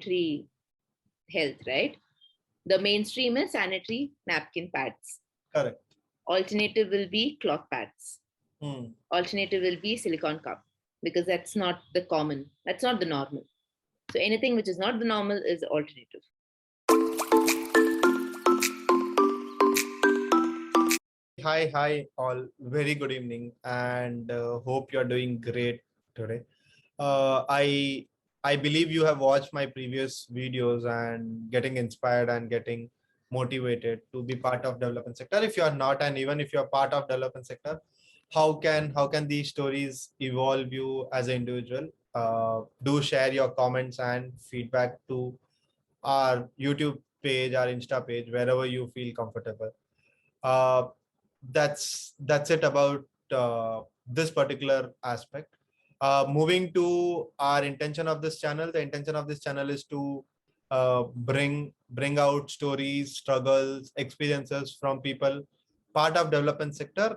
sanitary health, right? The mainstream is sanitary napkin pads. Correct. Alternative will be cloth pads. Alternative will be silicone cup, because that's not the common, that's not the normal. So anything which is not the normal is alternative. Hi, all. Very good evening, and hope you're doing great today. Uh, I I believe you have watched my previous videos and getting inspired and getting motivated to be part of development sector. If you are not, and even if you are part of development sector, how can these stories evolve you as an individual? Do share your comments and feedback to our YouTube page, our Insta page, wherever you feel comfortable. Uh, that's it about this particular aspect. Moving to our intention of this channel, the intention of this channel is to bring out stories, struggles, experiences from people part of development sector,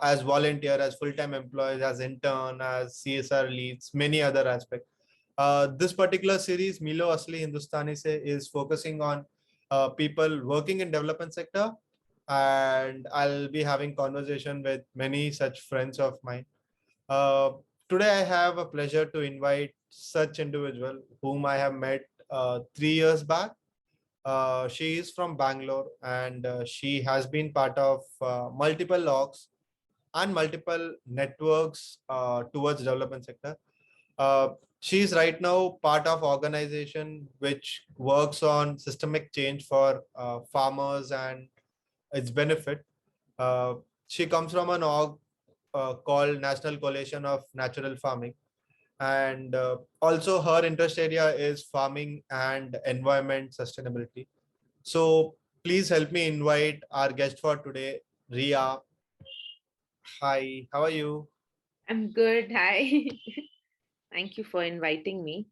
as volunteer, as full-time employees, as intern, as CSR leads, many other aspects. This particular series, Milo Alsi Hindustan Se, is focusing on people working in development sector, and I'll be having conversation with many such friends of mine. Uh, Today, I have a pleasure to invite such individual whom I have met 3 years back. She is from Bangalore, and she has been part of multiple logs and multiple networks towards development sector. Uh, she is right now part of organization which works on systemic change for farmers and its benefit. Uh, she comes from an org called National Coalition of Natural Farming, and also her interest area is farming and environment sustainability. So please help me invite our guest for today, Riya. Hi, how are you? I'm good. Hi. Thank you for inviting me.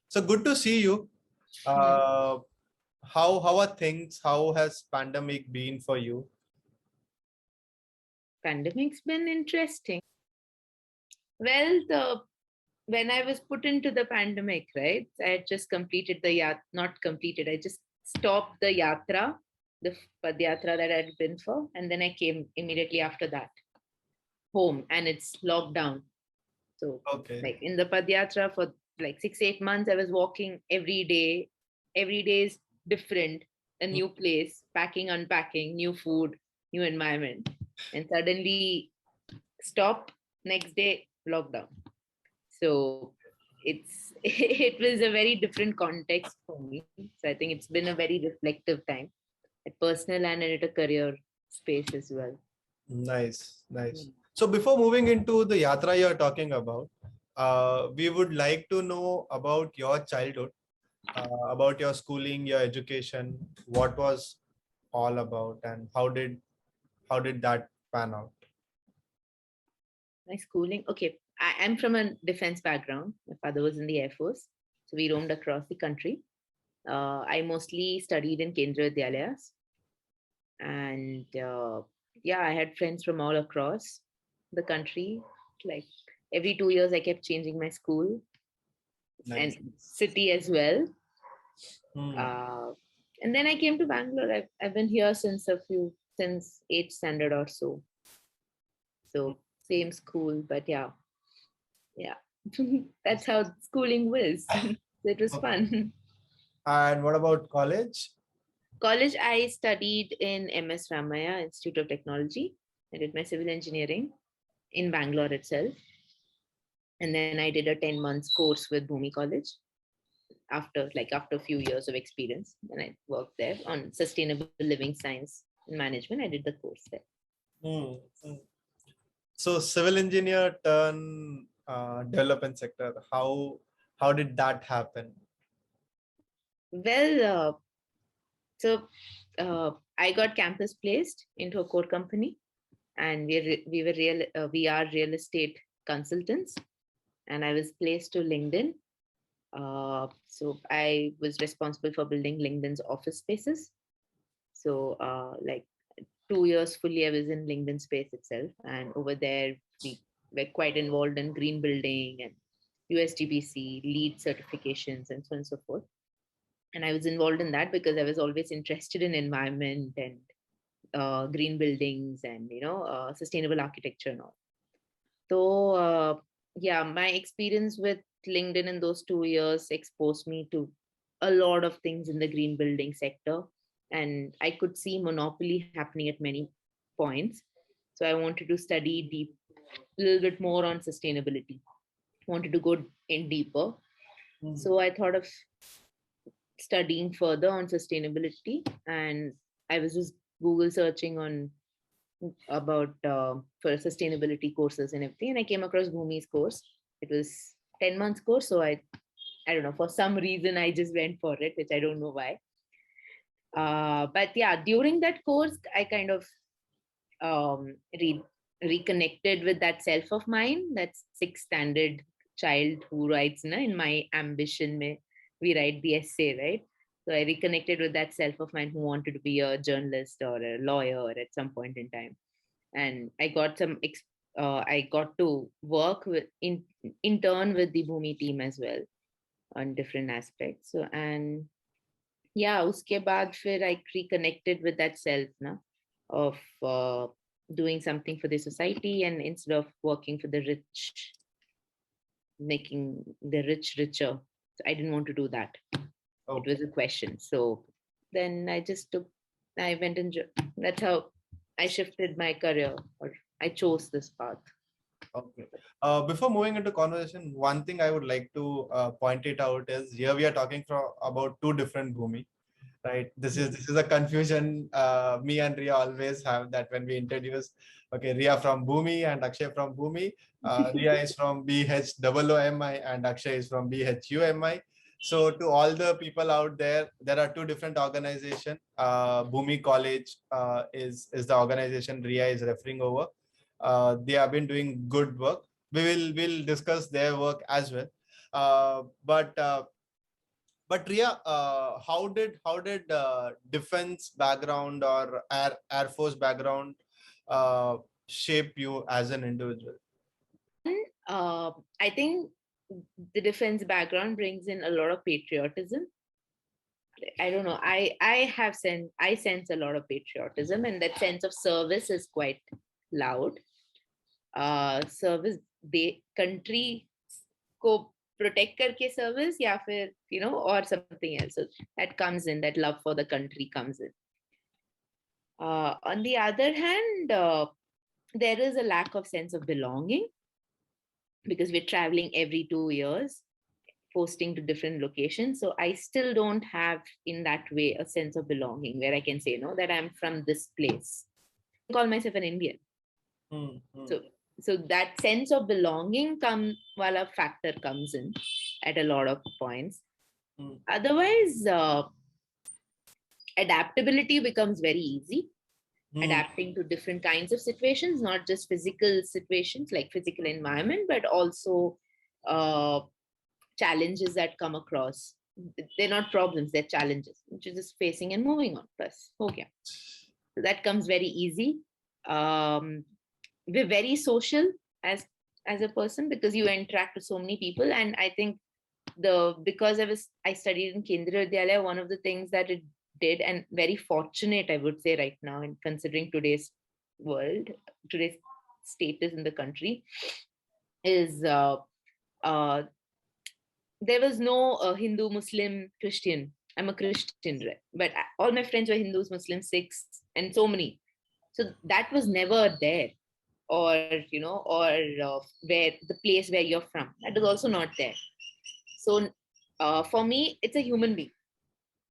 So good to see you. Uh, how are things? How has pandemic been for you? Pandemic's been interesting. Well, when I was put into the pandemic, right, I had just completed not completed, I just stopped the yatra, the Padyatra that I'd been for, and then I came immediately after that home, and it's lockdown. So, Okay. like in the Padyatra for like 6-8 months, I was walking every day. Every day is different, a new place, packing, unpacking, new food, new environment, and suddenly stop. Next day, lockdown. So it's it was a very different context for me. So I think it's been a very reflective time at personal and at a career space as well. Nice. So before moving into the yatra you're talking about, we would like to know about your childhood, about your schooling, your education, what was all about, and how did that pan out? My schooling, okay. I'm from a defense background. My father was in the Air Force. So we roamed across the country. I mostly studied in Kendra Vidyalayas. And yeah, I had friends from all across the country. Like every 2 years, I kept changing my school and Nice. city as well. Hmm. And then I came to Bangalore. I've been here since 8th standard or so. So same school, but yeah, that's how schooling was. So it was Okay. fun. And what about college? College, I studied in MS Ramaya Institute of Technology. I did my civil engineering in Bangalore itself. And then I did a 10 months course with Bhumi College after a few years of experience. And I worked there on sustainable living science and management. I did the course there. Hmm. So civil engineer turn development sector. How did that happen? Well, so I got campus placed into a core company, and we are real estate consultants, and I was placed to LinkedIn. So I was responsible for building LinkedIn's office spaces. So like 2 years fully, I was in LinkedIn space itself, and over there we were quite involved in green building and USGBC lead certifications and so on and so forth. And I was involved in that because I was always interested in environment and green buildings and sustainable architecture and all. So yeah, my experience with LinkedIn in those 2 years exposed me to a lot of things in the green building sector, and I could see monopoly happening at many points. So I wanted to study deep, a little bit more on sustainability. Wanted to go in deeper. So I thought of studying further on sustainability, and I was just Google searching on about for sustainability courses and everything, and I came across Bhumi's course. It was 10 months course, so I don't know, for some reason I just went for it, which I don't know why. But yeah, during that course I kind of reconnected with that self of mine, that sixth standard child who writes in my ambition mein, we write the essay, right? So I reconnected with that self of mine who wanted to be a journalist or a lawyer at some point in time. And I got I got to work with intern with the Bhumi team as well on different aspects. So and yeah, uske baad fir I reconnected with that self na, of doing something for the society, and instead of working for the rich, making the rich richer. So I didn't want to do that. Oh. It was a question. So then I went and that's how I shifted my career, or I chose this path. Okay. Before moving into conversation, one thing I would like to point it out is here we are talking about two different Bhumi, right? This is a confusion me and Riya always have, that when we introduce, okay, Riya from Bhumi and Akshay from Bhumi. Riya is from BHOOMI and Akshay is from BHUMI. So to all the people out there, there are two different organizations. Bhumi College is the organization Riya is referring over. They have been doing good work. We'll discuss their work as well. But Riya, how did defense background or Air Force background shape you as an individual? I think the defense background brings in a lot of patriotism. I don't know. I sense a lot of patriotism, and that sense of service is quite loud. Service they country को protect करके service, या फिर or something else. So that comes in, that love for the country comes in. On the other hand, there is a lack of sense of belonging, because we're traveling every 2 years, posting to different locations. So I still don't have in that way a sense of belonging where I can say that I'm from this place. I call myself an Indian. So that sense of belonging wala factor comes in at a lot of points. Otherwise, adaptability becomes very easy. Adapting to different kinds of situations, not just physical situations like physical environment, but also challenges that come across. They're not problems, they're challenges, which is just facing and moving on. Plus, okay. So that comes very easy. We're very social as a person, because you interact with so many people. And I think because I studied in Kendriya Vidyalaya, one of the things that it did, and very fortunate I would say right now, in considering today's world, today's status in the country, is there was no Hindu, Muslim, Christian. I'm a Christian, but all my friends were Hindus, Muslims, Sikhs, and so many. So that was never there. Or where the place where you're from, that is also not there. So for me, it's a human being.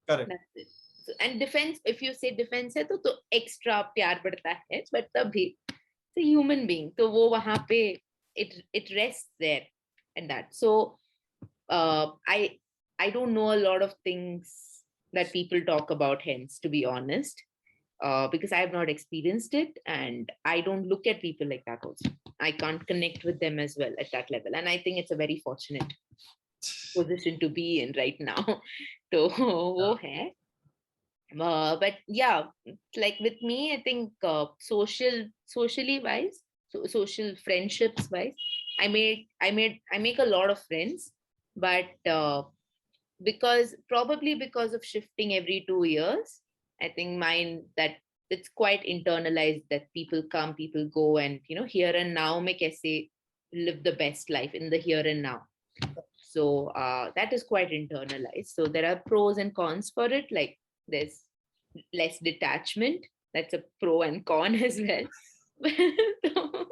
Correct. That's it. So, and defense, if you say defense hai, to extra pyar badta hai, but tabhi it's a human being. So wo wahan pe it rests there and that. So I don't know a lot of things that people talk about, hence, to be honest. Because I have not experienced it, and I don't look at people like that also. I can't connect with them as well at that level. And I think it's a very fortunate position to be in right now. So, wo hai. But yeah, like with me, I think socially wise, social friendships wise, I make a lot of friends, but probably because of shifting every 2 years, I think mine, that it's quite internalized that people come, people go, and here and now make essay live the best life in the here and now. So that is quite internalized. So there are pros and cons for it. Like there's less detachment. That's a pro and con as well. so,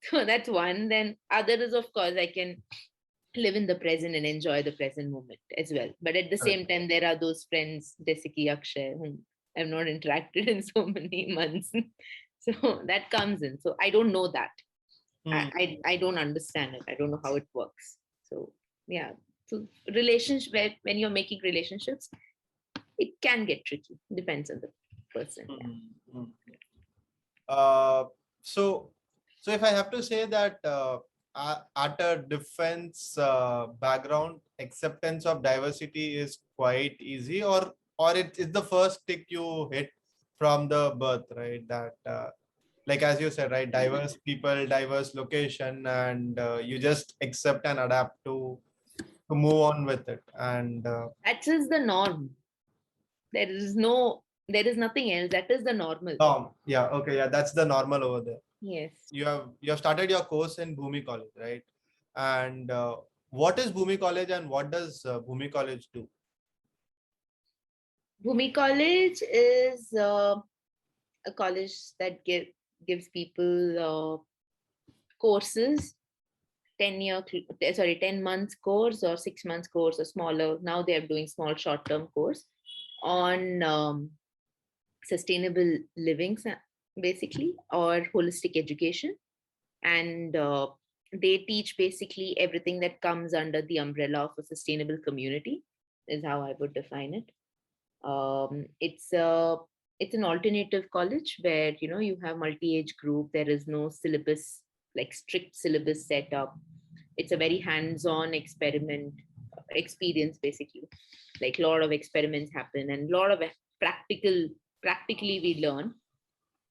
so that's one. Then other is, of course, I can live in the present and enjoy the present moment as well. But at the same time, there are those friends, Desiki Akshay, whom I've not interacted in so many months. So that comes in. So I don't know that. I don't understand it. I don't know how it works. So yeah. So relationship, when you're making relationships, it can get tricky. Depends on the person. Yeah. So if I have to say that at a defense background, acceptance of diversity is quite easy, or it's the first tick you hit from the birth, right? That like as you said, right, diverse people, diverse location, and you just accept and adapt to move on with it. And that is the norm. There is nothing else. That is the normal. Yeah, okay, yeah, that's the normal over there. Yes. You have started your course in Bhumi College, right? And what is Bhumi College and what does Bhumi College do? Bhumi College is a college that gives people courses, 10 months course or 6 months course or smaller. Now they are doing small short-term course on sustainable living, basically, or holistic education. And they teach basically everything that comes under the umbrella of a sustainable community, is how I would define it. It's an alternative college where you have multi-age group. There is no syllabus, like strict syllabus set up. It's a very hands-on experience, basically. Like a lot of experiments happen and a lot of practically we learn.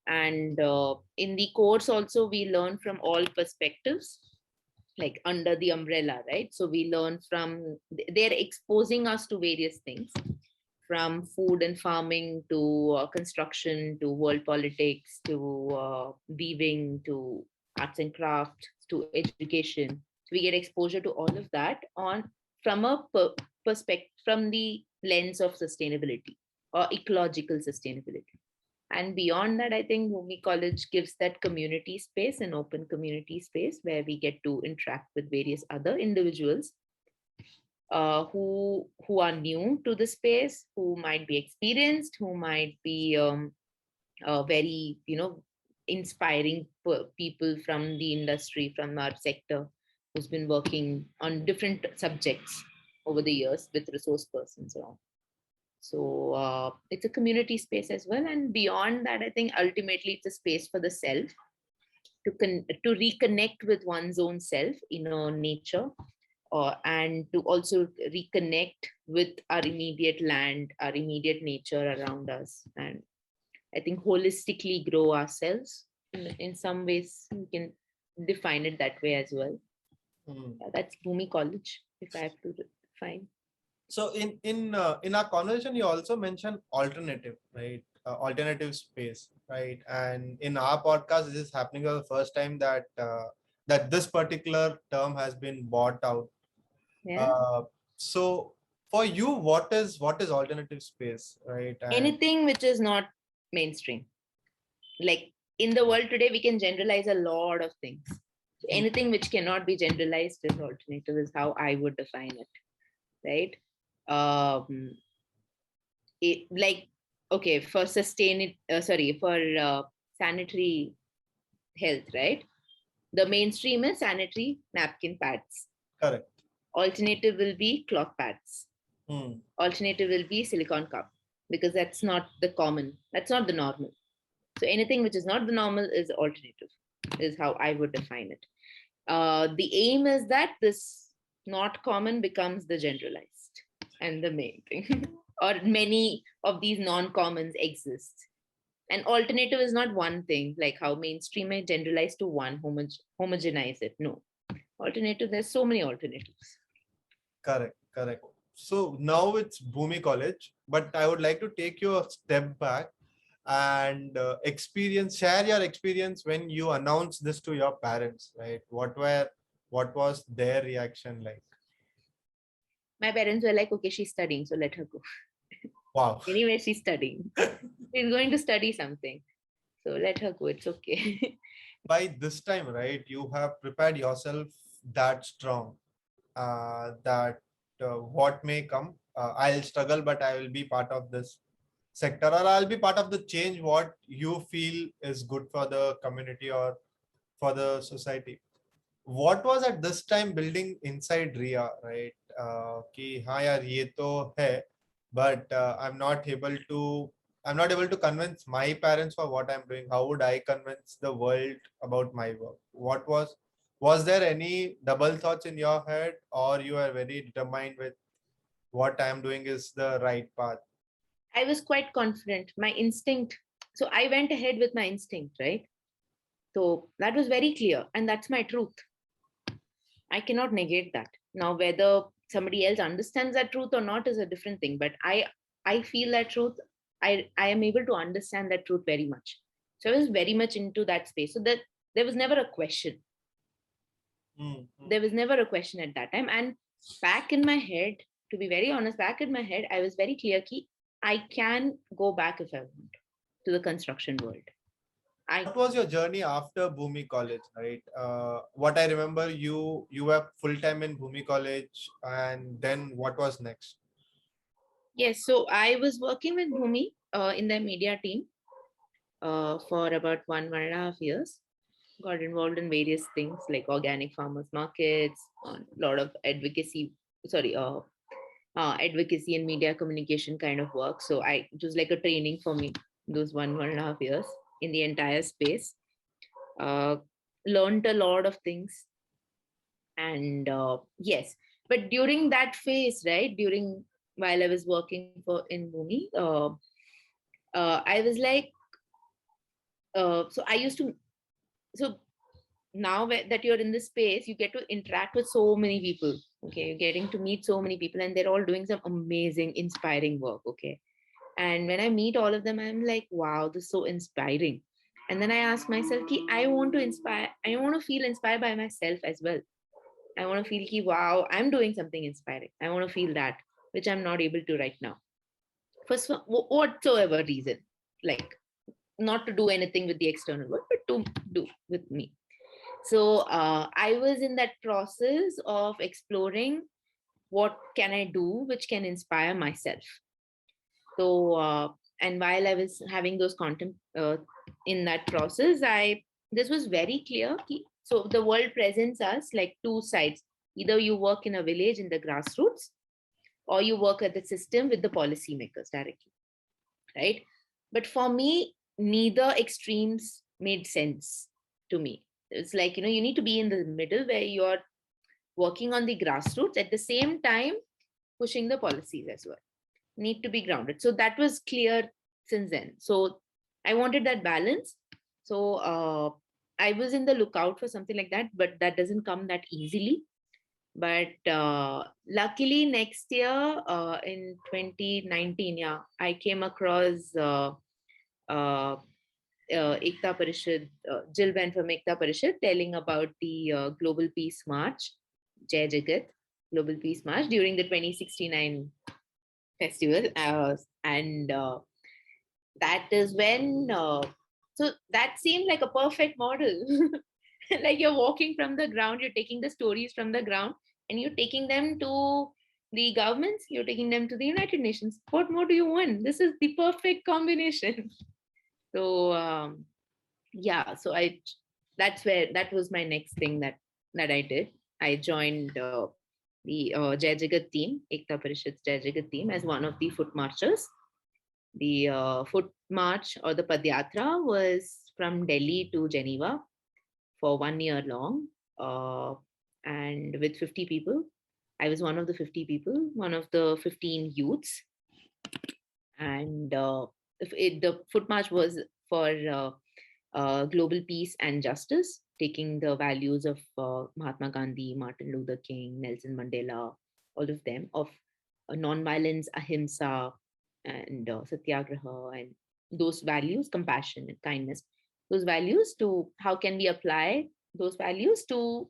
And in the course also we learn from all perspectives, like under the umbrella, right? So we learn from, they're exposing us to various things, from food and farming to construction to world politics to weaving to arts and crafts to education. So we get exposure to all of that from a perspective, from the lens of sustainability or ecological sustainability. And beyond that, I think Bhumi College gives that community space, an open community space where we get to interact with various other individuals who are new to the space, who might be experienced, who might be very inspiring people from the industry, from our sector, who's been working on different subjects over the years with resource persons. So it's a community space as well. And beyond that, I think ultimately it's a space for the self to reconnect with one's own self, inner nature, and to also reconnect with our immediate land, our immediate nature around us. And I think holistically grow ourselves. In some ways, we can define it that way as well. Yeah, that's Bhumi College, if I have to define. So in our conversation, you also mentioned alternative, right? Alternative space, right? And in our podcast, this is happening for the first time that that this particular term has been bought out. Yeah. So for you, what is alternative space, right? And anything which is not mainstream. Like in the world today, we can generalize a lot of things. So anything which cannot be generalized is alternative, is how I would define it, right? Like, okay, for sanitary health, right? The mainstream is sanitary napkin pads. Correct. Alternative will be cloth pads. Alternative will be silicone cup, because that's not the common, that's not the normal. So anything which is not the normal is alternative, is how I would define it. The aim is that this not common becomes the generalized and the main thing. Or many of these non-commons exist. And alternative is not one thing, like how mainstream may generalize to one, homogenize it. No. Alternative, there's so many alternatives. Correct. so now it's Bhumi College, but I would like to take you a step back and share your experience when you announced this to your parents, right? What was their reaction like? My parents were like, okay, she's studying, so let her go. Wow. Anyway, she's studying. She's going to study something. So let her go. It's okay. By this time, right, you have prepared yourself that strong, that what may come, I'll struggle, but I will be part of this sector, or I'll be part of the change what you feel is good for the community or for the society. What was at this time building inside Riya, right? कि हाँ यार ये तो है, but I'm not able to convince my parents for what I'm doing. How would I convince the world about my work? Was there any double thoughts in your head, or you are very determined with what I'm doing is the right path? I was quite confident. My instinct. So I went ahead with my instinct, right? So that was very clear. And that's my truth. I cannot negate that. Now, whether somebody else understands that truth or not is a different thing. But I feel that truth. I am able to understand that truth very much. So I was very much into that space. So that there was never a question. There was never a question at that time. And back in my head, to be very honest, back in my head, I was very clear that I can go back if I want to the construction world. What was your journey after Bhumi College, right? What I remember, you were full time in Bhumi College, and then what was next? Yes, so I was working with Bhumi in their media team for about 1.5 years. Got involved in various things like organic farmers markets, a lot of advocacy. Advocacy and media communication kind of work. So it was like a training for me those 1.5 years in the entire space. Learned a lot of things, and yes, but during that phase, right, while I was working for in Bhumi, I was like, so I used to, so now that you're in this space, you get to interact with so many people. Okay, you're getting to meet so many people, and they're all doing some amazing, inspiring work. Okay, and when I meet all of them, I'm like, wow, this is so inspiring. And then I ask myself, I want to inspire, I want to feel inspired by myself as well. I want to feel, wow, I'm doing something inspiring. I want to feel that, which I'm not able to right now. For whatsoever reason, like not to do anything with the external world, but to do with me. So I was in that process of exploring what can I do which can inspire myself. So and while I was having those content in that process, this was very clear. So the world presents us like two sides. Either you work in a village in the grassroots, or you work at the system with the policymakers directly, right? But for me, neither extremes made sense to me. It's like, you need to be in the middle where you're working on the grassroots at the same time pushing the policies as well. Need to be grounded. So that was clear since then. So I wanted that balance. So I was in the lookout for something like that, but that doesn't come that easily. But luckily, next year in 2019, yeah, I came across Ekta Parishad, Jill went from Ekta Parishad telling about the Global Peace March, Jai Jagat, Global Peace March during the 2069 festival. And that is when, so that seemed like a perfect model. Like you're walking from the ground, you're taking the stories from the ground, and you're taking them to the governments, you're taking them to the United Nations. What more do you want? This is the perfect combination. So yeah, so that was my next thing that I did. I joined the Jai Jagat team, Ekta Parishad's Jai Jagat team, as one of the foot marchers. The foot march or the Padyatra was from Delhi to Geneva for 1 year long, and with 50 people. I was one of the 50 people, one of the 15 youths. And the foot march was for global peace and justice, taking the values of Mahatma Gandhi, Martin Luther King, Nelson Mandela, all of them, of non-violence, ahimsa, and satyagraha, and those values, compassion and kindness, those values, to how can we apply those values to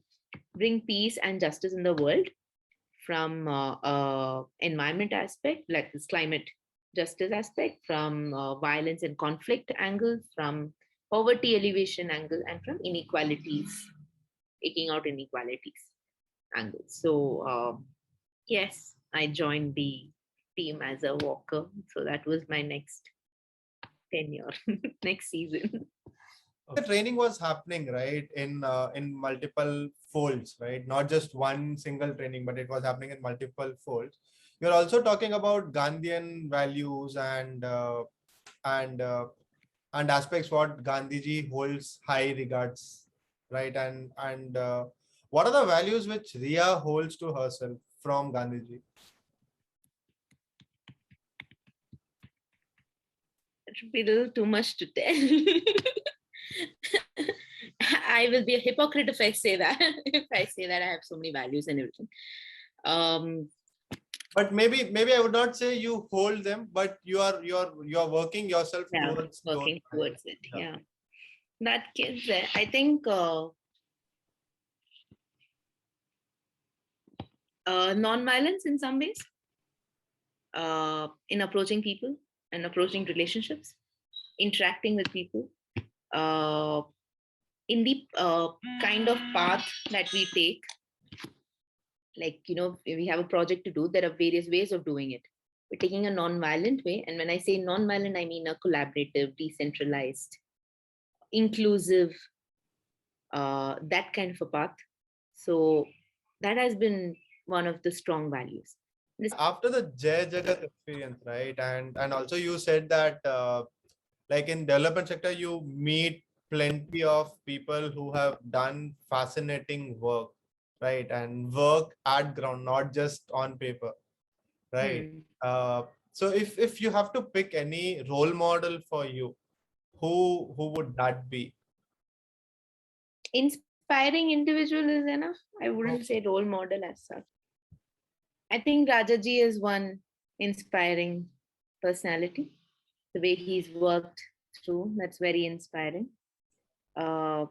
bring peace and justice in the world, from environment aspect, like this climate justice aspect, from violence and conflict angle, from poverty elevation angle, and from inequalities, taking out inequalities angle. So yes, I joined the team as a walker. So that was my next tenure, next season. The training was happening, right, in multiple folds, right? Not just one single training, but it was happening in multiple folds. You're also talking about Gandhian values and and aspects what Gandhiji holds high regards, right? And what are the values which Riya holds to herself from Gandhiji? It should be a little too much to tell. I will be a hypocrite if I say that. If I say that I have so many values and everything. But maybe I would not say you hold them, but you're working yourself towards working those towards it. Yeah. That kids, I think non-violence in some ways, in approaching people and approaching relationships, interacting with people, in the kind of path that we take. Like, we have a project to do, there are various ways of doing it. We're taking a non-violent way. And when I say non-violent, I mean a collaborative, decentralized, inclusive, that kind of a path. So that has been one of the strong values. After the Jai Jagat experience, right? And also you said that like in development sector, you meet plenty of people who have done fascinating work, right? And work at ground, not just on paper, right? So if you have to pick any role model for you, who would that be? Inspiring individual is enough. I wouldn't say role model as such. I think Rajaji is one inspiring personality. The way he's worked through, that's very inspiring. The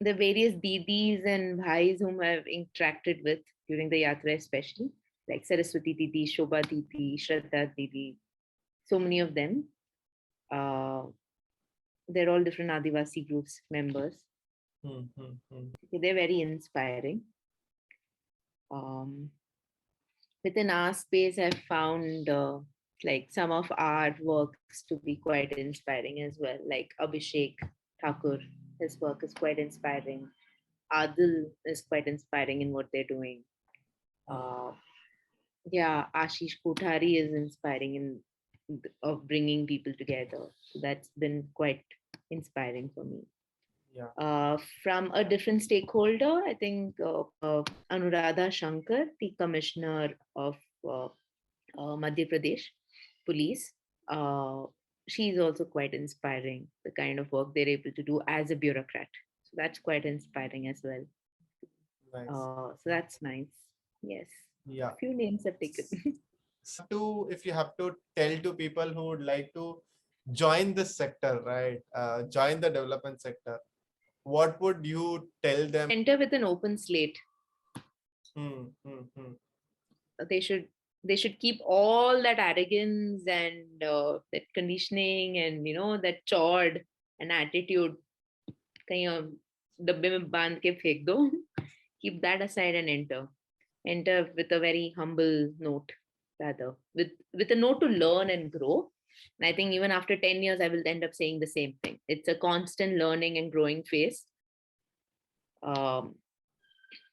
various didis and bhais whom I've interacted with during the yatra, especially like Saraswati Didi, Shobha Didi, Shraddha Didi, so many of them. They're all different Adivasi groups members. They're very inspiring. Within our space, I've found like some of our works to be quite inspiring as well. Like Abhishek Thakur, his work is quite inspiring. Adil is quite inspiring in what they're doing. Ashish Kothari is inspiring in of bringing people together. So that's been quite inspiring for me. From a different stakeholder, I think Anuradha Shankar, the commissioner of Madhya Pradesh police, she's also quite inspiring, the kind of work they're able to do as a bureaucrat. So that's quite inspiring as well. Nice. So that's nice. Yes. Yeah. A few names have taken. If you have to tell to people who would like to join this sector, right? Join the development sector, what would you tell them? Enter with an open slate. They should keep all that arrogance and that conditioning and that chord and attitude कहीं डब्बे में बांध के फेंक दो. Keep that aside and enter with a very humble note, rather with a note to learn and grow. And I think even after 10 years I will end up saying the same thing. It's a constant learning and growing phase.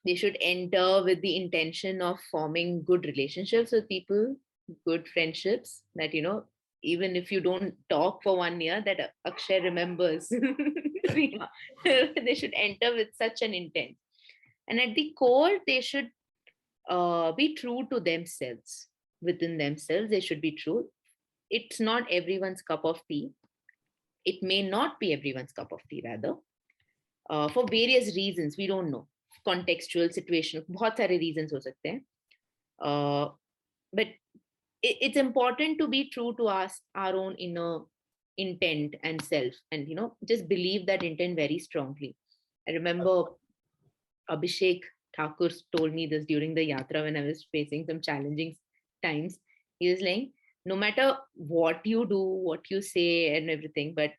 They should enter with the intention of forming good relationships with people, good friendships, that even if you don't talk for 1 year, that Akshay remembers. They should enter with such an intent. And at the core, they should be true to themselves. Within themselves, they should be true. It's not everyone's cup of tea. It may not be everyone's cup of tea, rather. For various reasons, we don't know. Contextual, situation, बहुत सारे reasons हो सकते हैं. uh, but it's important to be true to us, our own inner intent and self, and just believe that intent very strongly. I remember Abhishek Thakur told me this during the yatra when I was facing some challenging times. He was like, no matter what you do, what you say, and everything, but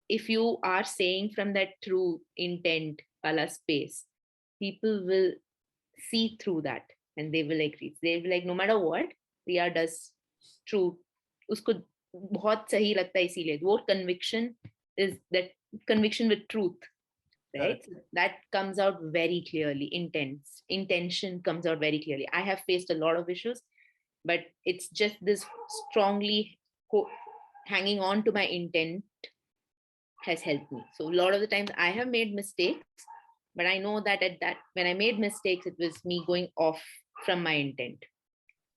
if you are saying from that true intent, wala space, people will see through that and they will agree. They'll be like, no matter what, Riya does true. उसको बहुत सही लगता है इसीलिए वो conviction is that conviction with truth, right? Correct. So that comes out very clearly. Intention comes out very clearly. I have faced a lot of issues, but it's just this strongly hanging on to my intent has helped me. So a lot of the times I have made mistakes, but I know that at that when I made mistakes, it was me going off from my intent.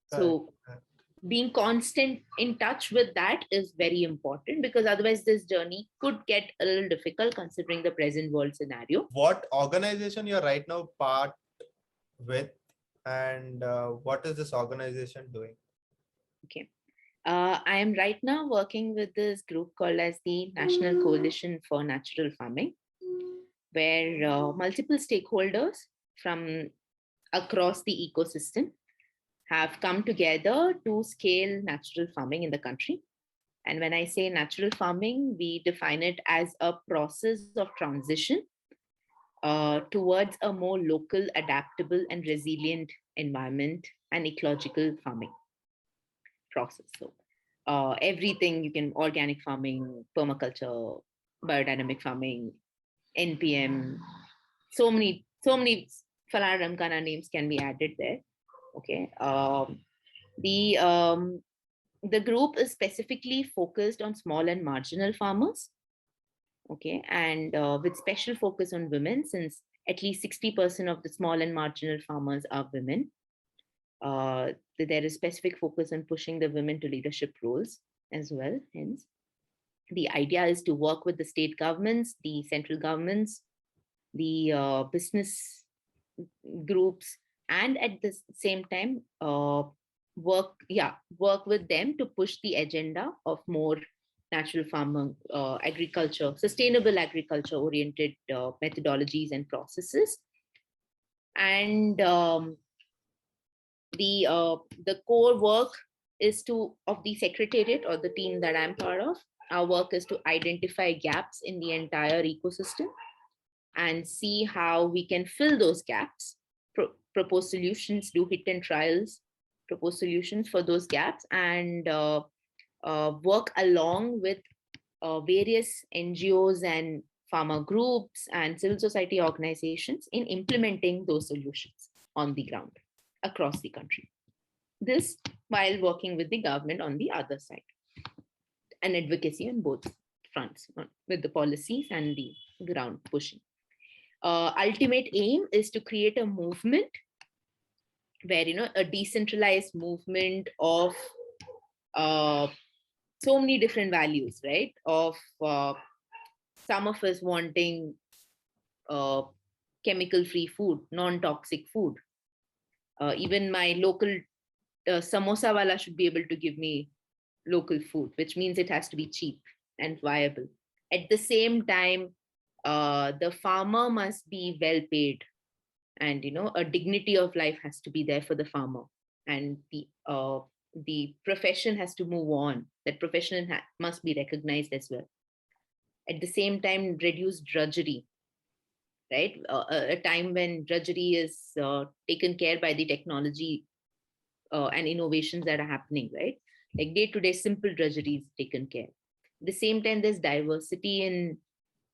So Correct. being constant in touch with that is very important, because otherwise this journey could get a little difficult considering the present world scenario. What organization you're right now part with, and what is this organization doing? Okay. I am right now working with this group called as the National Coalition for Natural Farming, where multiple stakeholders from across the ecosystem have come together to scale natural farming in the country. And when I say natural farming, we define it as a process of transition towards a more local, adaptable, and resilient environment and ecological farming process. So everything you can, organic farming, permaculture, biodynamic farming, NPM, so many Falana Ramkana names can be added there. Okay. The the group is specifically focused on small and marginal farmers. Okay, and with special focus on women, since at least 60% of the small and marginal farmers are women. There is specific focus on pushing the women to leadership roles as well. Hence, the idea is to work with the state governments, the central governments, the business groups, and at the same time work with them to push the agenda of more natural farming, agriculture, sustainable agriculture oriented methodologies and processes. And the core work is to of the secretariat or the team that I'm part of. Our work is to identify gaps in the entire ecosystem and see how we can fill those gaps, propose solutions, do hit and trials, propose solutions for those gaps, and work along with various NGOs and farmer groups and civil society organizations in implementing those solutions on the ground across the country. This while working with the government on the other side, and advocacy on both fronts with the policies and the ground pushing. Ultimate aim is to create a movement where a decentralized movement of so many different values, right? Of some of us wanting chemical-free food, non-toxic food. Even my local samosa wala should be able to give me local food, which means it has to be cheap and viable. At the same time, the farmer must be well paid, and a dignity of life has to be there for the farmer, and the profession has to move on. That profession must be recognized as well. At the same time, reduce drudgery, right? A time when drudgery is taken care by the technology and innovations that are happening, right? Like day-to-day simple drudgery is taken care. At the same time, there's diversity in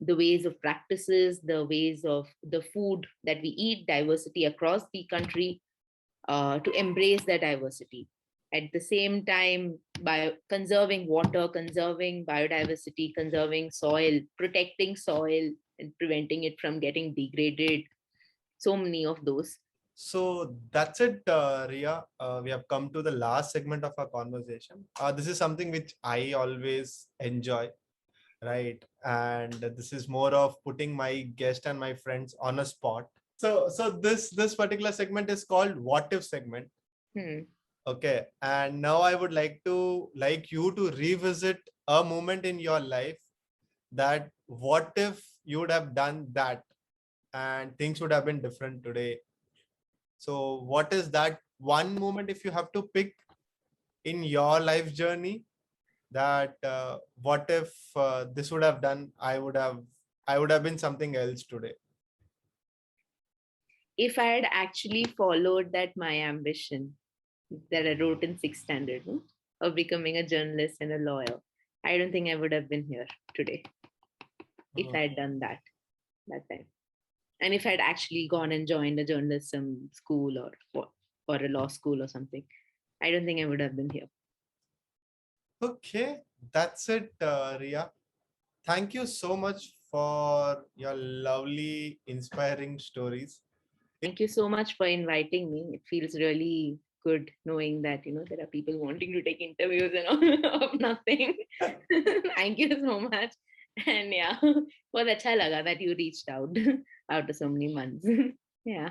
the ways of practices, the ways of the food that we eat, diversity across the country, to embrace that diversity. At the same time, by conserving water, conserving biodiversity, conserving soil, protecting soil, and preventing it from getting degraded. So many of those. So that's it, Riya. We have come to the last segment of our conversation. This is something which I always enjoy, right? And this is more of putting my guest and my friends on a spot. So this particular segment is called What If segment. Hmm. Okay. And now I would like you to revisit a moment in your life that what if you would have done that and things would have been different today. So what is that one moment if you have to pick in your life journey that what if this would have done, I would have been something else today. If I had actually followed that my ambition that I wrote in sixth standard, no, of becoming a journalist and a lawyer, I don't think I would have been here today if I Oh, had done that time. And if I'd actually gone and joined a journalism school or a law school or something, I don't think I would have been here. okay, that's it, Riya. Thank you so much for your lovely, inspiring stories. Thank you so much for inviting me. It feels really good knowing that there are people wanting to take interviews and all of nothing. Thank you so much. And yeah, बहुत अच्छा लगा that you reached out after so many months. Yeah.